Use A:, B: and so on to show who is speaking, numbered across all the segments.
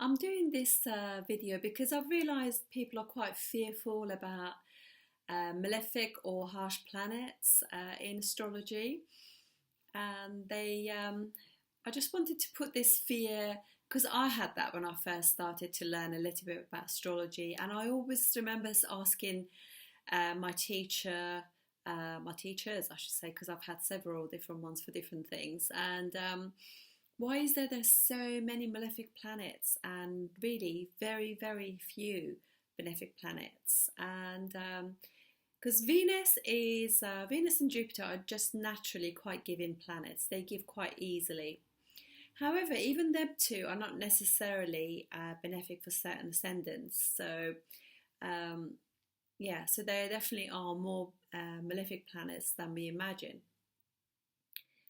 A: I'm doing this video because I've realized people are quite fearful about malefic or harsh planets in astrology, and I just wanted to put this fear because I had that when I first started to learn a little bit about astrology, and I always remember asking my teacher. My teachers, I should say, because I've had several different ones for different things, and why is there's so many malefic planets and really very, very few benefic planets? And because Venus and Jupiter are just naturally quite giving planets, they give quite easily. However, even them two are not necessarily benefic for certain ascendants. So yeah, so there definitely are more malefic planets than we imagine.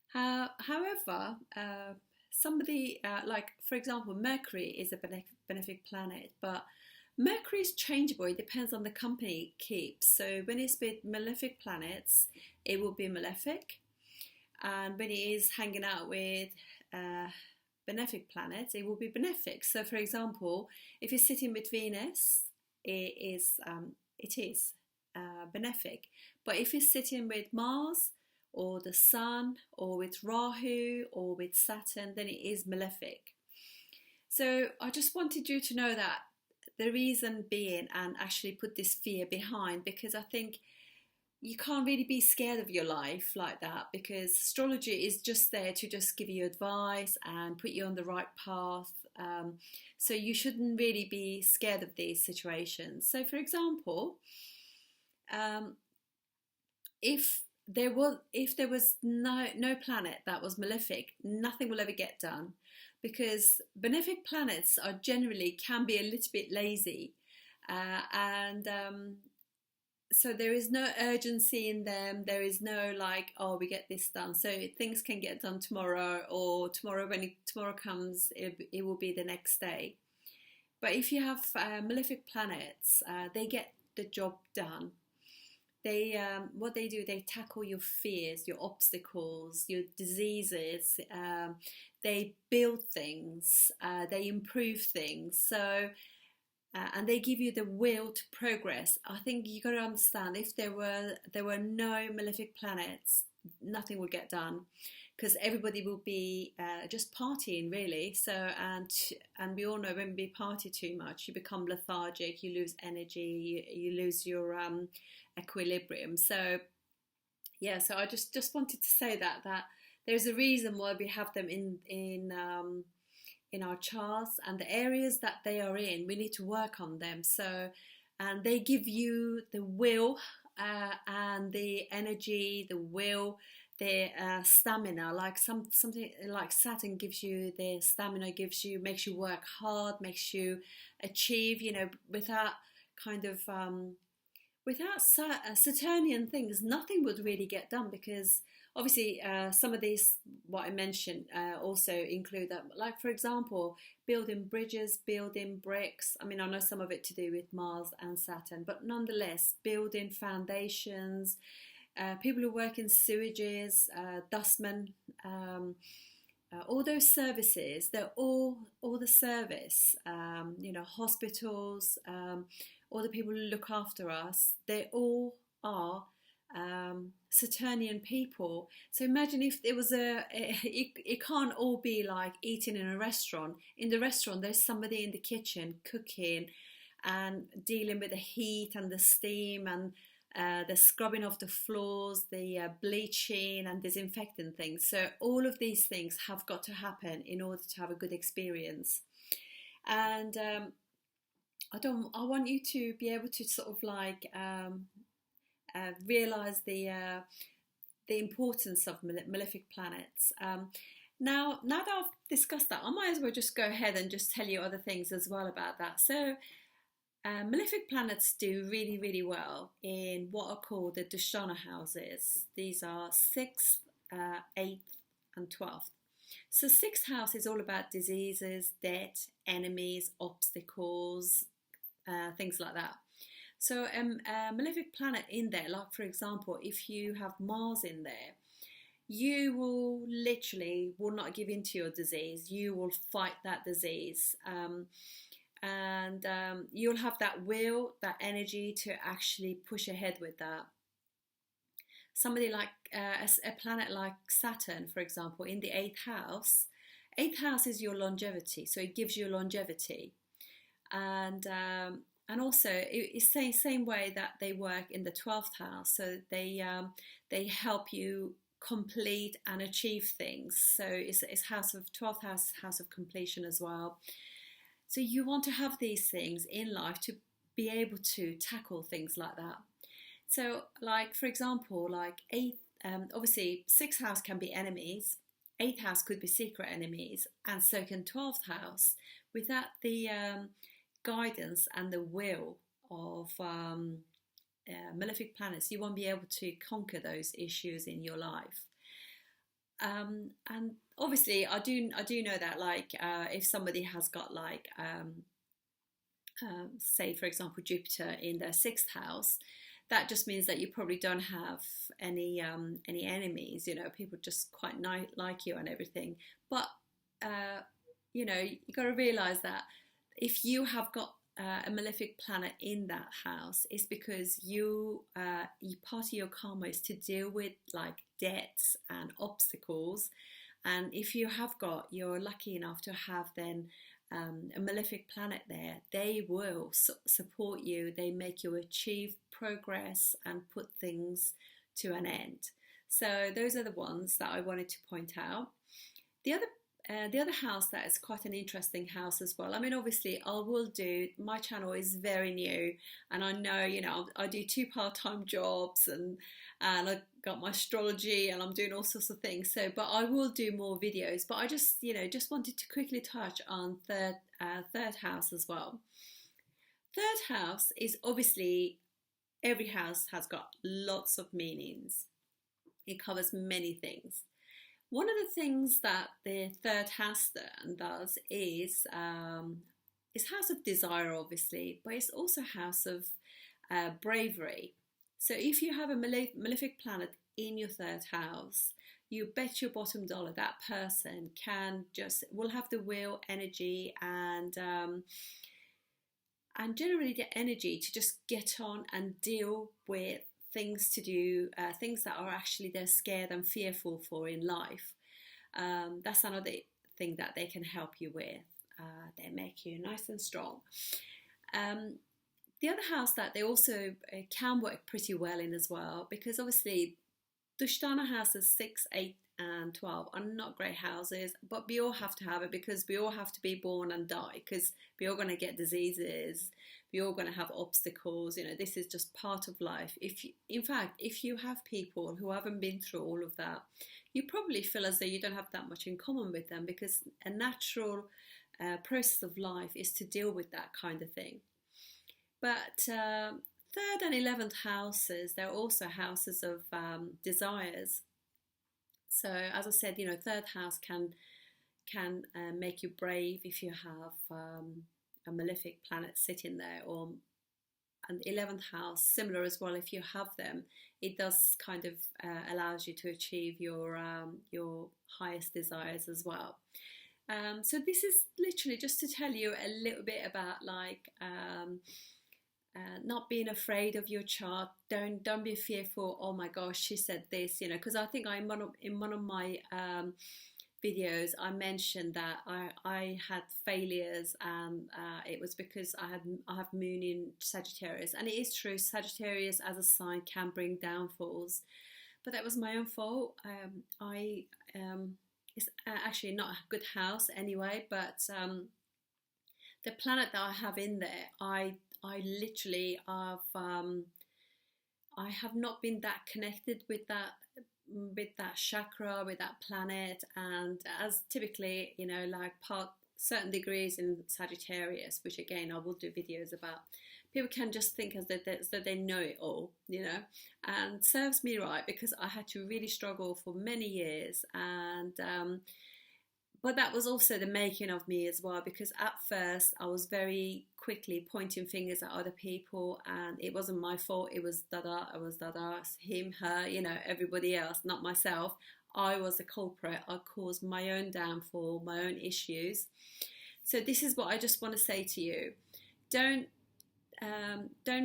A: However, somebody like, for example, Mercury is a benefic planet, but Mercury is changeable. It depends on the company it keeps. So when it's with malefic planets, it will be malefic, and when it is hanging out with uh, benefic planets, it will be benefic. So, for example, if you're sitting with Venus, it is benefic. But if you're sitting with Mars or the Sun or with Rahu or with Saturn, then it is malefic. So I just wanted you to know that the reason being, and actually put this fear behind, because I think you can't really be scared of your life like that, because astrology is just there to just give you advice and put you on the right path. So you shouldn't really be scared of these situations. So, for example, um, if there was no planet that was malefic, nothing will ever get done, because benefic planets are generally can be a little bit lazy, and so there is no urgency in them. There is no like, oh, we get this done. So things can get done tomorrow, or tomorrow when tomorrow comes, it will be the next day. But if you have malefic planets, they get the job done. They what they do, they tackle your fears, your obstacles, your diseases. They build things, they improve things. So and they give you the will to progress. I think you got to understand, if there were no malefic planets, nothing would get done, because everybody will be just partying really. So and we all know, when we party too much, you become lethargic, you lose energy, you lose your equilibrium. So yeah, so I just wanted to say that there's a reason why we have them in our charts, and the areas that they are in, we need to work on them. So, and they give you the will and the energy, the will, the stamina. Like something like Saturn gives you the stamina, makes you work hard, makes you achieve. Without kind of without Saturnian things, nothing would really get done, because obviously some of these, what I mentioned, also include that, like, for example, building bridges, building bricks. I mean, I know some of it to do with Mars and Saturn, but nonetheless, building foundations, people who work in sewages, dustmen, all those services, they're all the service, hospitals, all the people who look after us, they all are Saturnian people. So imagine if there was it can't all be like eating in a restaurant. In the restaurant, there's somebody in the kitchen cooking and dealing with the heat and the steam, and the scrubbing of the floors, the bleaching and disinfecting things. So all of these things have got to happen in order to have a good experience. And I want you to be able to sort of like realize the importance of malefic planets. Now that I've discussed that, I might as well just go ahead and just tell you other things as well about that. So malefic planets do really, really well in what are called the Dushtana houses. These are 6th, 8th, and 12th. So 6th house is all about diseases, debt, enemies, obstacles, things like that. So a malefic planet in there, like for example, if you have Mars in there, you will literally will not give in to your disease. You will fight that disease. And you'll have that will, that energy to actually push ahead with that. Somebody like a planet like Saturn, for example, in the eighth house is your longevity, so it gives you longevity. And also it's the same way that they work in the 12th house, so they help you complete and achieve things. So it's house of 12th house of completion as well. So you want to have these things in life to be able to tackle things like that. So, like for example, like eighth, obviously sixth house can be enemies, eighth house could be secret enemies, and so can 12th house. Without the guidance and the will of malefic planets, you won't be able to conquer those issues in your life. And obviously, I do know that, like, if somebody has got like, say for example, Jupiter in their sixth house, that just means that you probably don't have any enemies. You know, people just quite like you and everything. But you know, you got to realize that if you have got a malefic planet in that house, it's because part of your karma is to deal with like debts and obstacles. And if you're lucky enough to have then a malefic planet there, they will support you. They make you achieve progress and put things to an end. So those are the ones that I wanted to point out. The other house that is quite an interesting house as well. I mean, obviously, my channel is very new, and I know, you know, I do 2 part-time jobs, and I got my astrology, and I'm doing all sorts of things. So, but I will do more videos. But I just, you know, just wanted to quickly touch on third house as well. Third house is obviously, every house has got lots of meanings. It covers many things. One of the things that the third house does is house of desire, obviously, but it's also house of bravery. So if you have a malefic planet in your third house, you bet your bottom dollar that person will have the will, energy, and generally the energy to just get on and deal with things to do, things that are actually they're scared and fearful for in life. That's another thing that they can help you with. They make you nice and strong. The other house that they also can work pretty well in as well, because obviously Dushtana houses 6, 8 and 12 are not great houses, but we all have to have it, because we all have to be born and die, because we're all going to get diseases, we're all going to have obstacles. You know, this is just part of life. In fact, if you have people who haven't been through all of that, you probably feel as though you don't have that much in common with them, because a natural process of life is to deal with that kind of thing. But third and 11th houses, they're also houses of desires. So as I said, you know, third house can make you brave if you have a malefic planet sitting there, and 11th house similar as well. If you have them, it does kind of allows you to achieve your highest desires as well. So this is literally just to tell you a little bit about like not being afraid of your chart. Don't be fearful. Oh my gosh, she said this, you know, because I think in one of my videos I mentioned that I had failures, and it was because I have moon in Sagittarius, and it is true, Sagittarius as a sign can bring downfalls, but that was my own fault. It's actually not a good house anyway, but the planet that I have in there, I literally I have not been that connected with that chakra, with that planet, and as typically, you know, like certain degrees in Sagittarius, which again I will do videos about, people can just think as that they know it all, you know, and serves me right, because I had to really struggle for many years, and but that was also the making of me as well, because at first I was very quickly pointing fingers at other people, and it wasn't my fault. It was Dada, him, her, you know, everybody else, not myself. I was the culprit. I caused my own downfall, my own issues. So this is what I just want to say to you. Don't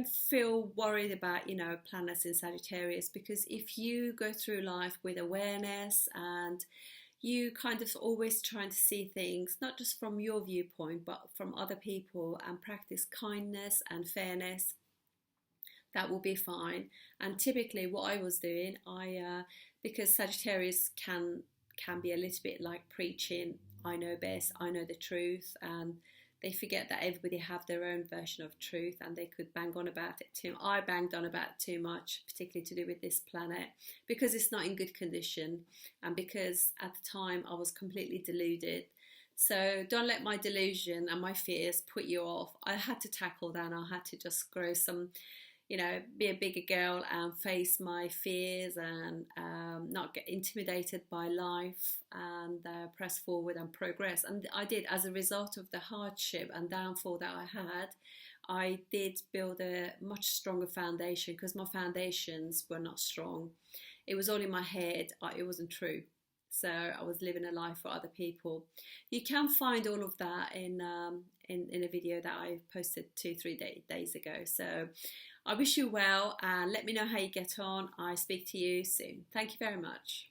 A: feel worried about, planets in Sagittarius, because if you go through life with awareness and you kind of always trying to see things not just from your viewpoint but from other people, and practice kindness and fairness, that will be fine. And typically what I was doing, because Sagittarius can be a little bit like preaching, I know best, I know the truth, and they forget that everybody have their own version of truth, and they could bang on about it too. I banged on about it too much, particularly to do with this planet, because it's not in good condition, and because at the time I was completely deluded. So don't let my delusion and my fears put you off. I had to tackle that, and I had to just grow some, be a bigger girl and face my fears, and not get intimidated by life, and press forward and progress. And I did. As a result of the hardship and downfall that I had, I did build a much stronger foundation, because my foundations were not strong. It was all in my head. It wasn't true. So I was living a life for other people. You can find all of that in a video that I posted 2-3 days ago. So I wish you well, and let me know how you get on. I speak to you soon. Thank you very much.